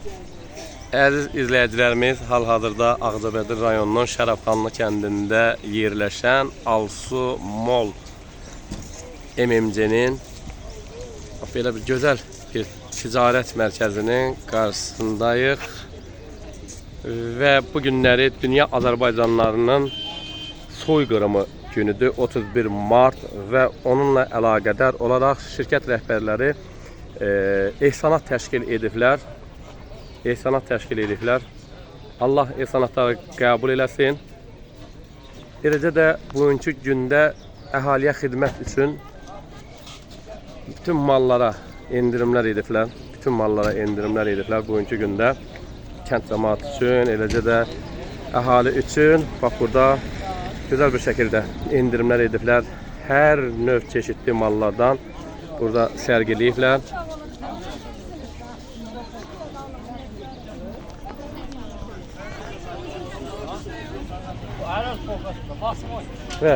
Əziz izləyicilərimiz, hal-hazırda Ağcabədi rayonunun Şərəfxanlı kəndində yerləşən Alsu Mall MMC-nin belə bir gözəl bir ticarət mərkəzinin qarşısındayıq və bu günləri dünya Azərbaycanlılarının soyqırımı günüdür, 31 Mart və onunla əlaqədar olaraq şirkət rəhbərləri ehsanat təşkil ediblər. Allah ehsanatları qəbul eləsin. Eləcə də bugünkü gündə əhaliyə xidmət üçün bütün mallara endirimlər ediblər. Bugünkü gündə kənd cəmaatı üçün, eləcə də əhali üçün bax burada gözəl bir şəkildə endirimlər ediblər. Hər növ çeşidli mallardan burada sərgiləyiblər. Və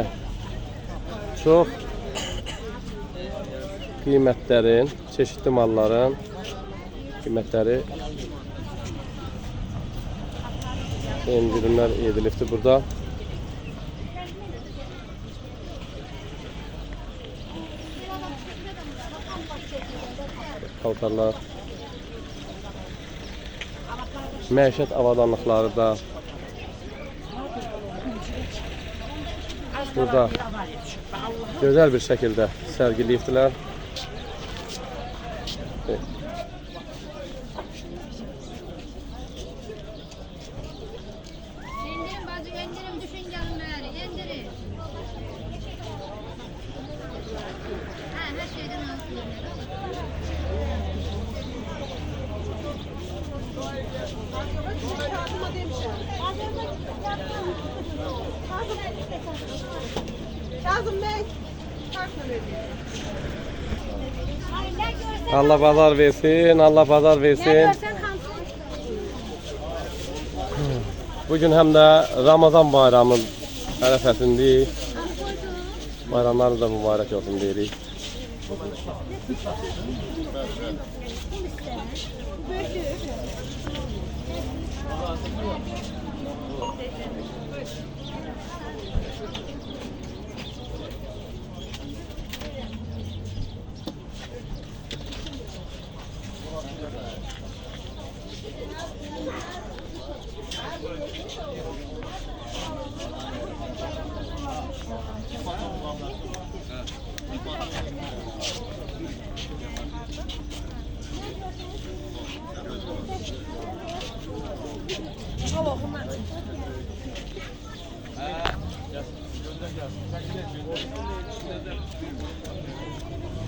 çox qiymətlərin, çeşitli malların qiymətləri endirimlər edilibdir burada. Paltarlar, məişət avadanlıqları da burada gözəl bir şəkildə sərgiləyibdilər. Allah pazar versin, Allah pazar versin. Bugün həm də Ramazan bayramı ərəfəsindəyik. Bayramlarınız da mübarək olsun deyirik.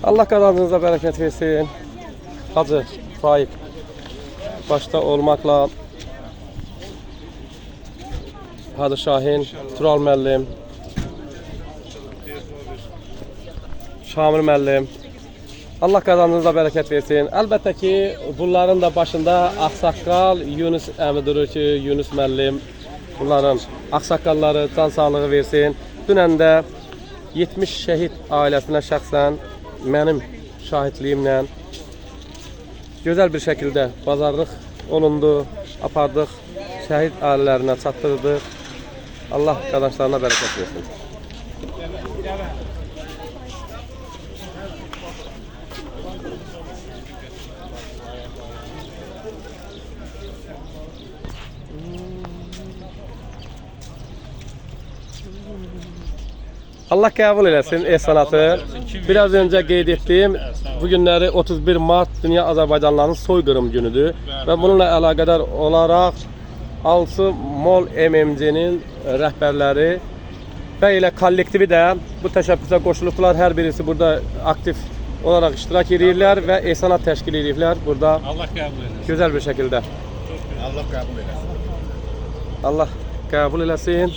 Allah qazandığınızda bərəkət versin. Hacı Faik başta olmakla Hacı Şahin, Tural müəllim, Şamil müəllim. Allah qazandığınızda bərəkət versin. Əlbəttə ki, bunların da başında Ağsaqqal Yunus əmi durur ki, Yunus müəllim. Bunların ağsaqqalları can sağlığı versin. Dünən də 70 şəhid ailəsinə şəxsən mənim şahidliyimlə gözəl bir şəkildə bazarlıq olundu, apardıq, şəhid ailələrinə çatdırdıq. Allah qazançlarına bərəkət versin. Allah qəbul eləsin ehsanatı. Biraz öncə qeyd etdiyim bu günləri 31 Mart Dünya Azərbaycanlılarının soyqırım günüdür və bununla əlaqədar olaraq Alsu Mall MMC-nin rəhbərləri və elə kollektivi də bu təşəbbüsə qoşulublar. Hər birisi burada aktiv olaraq iştirak edirlər və ehsanat təşkil edirlər burada. Allah qəbul eləsin. Gözəl bir şəkildə. Allah qəbul eləsin. Allah qəbul eləsin.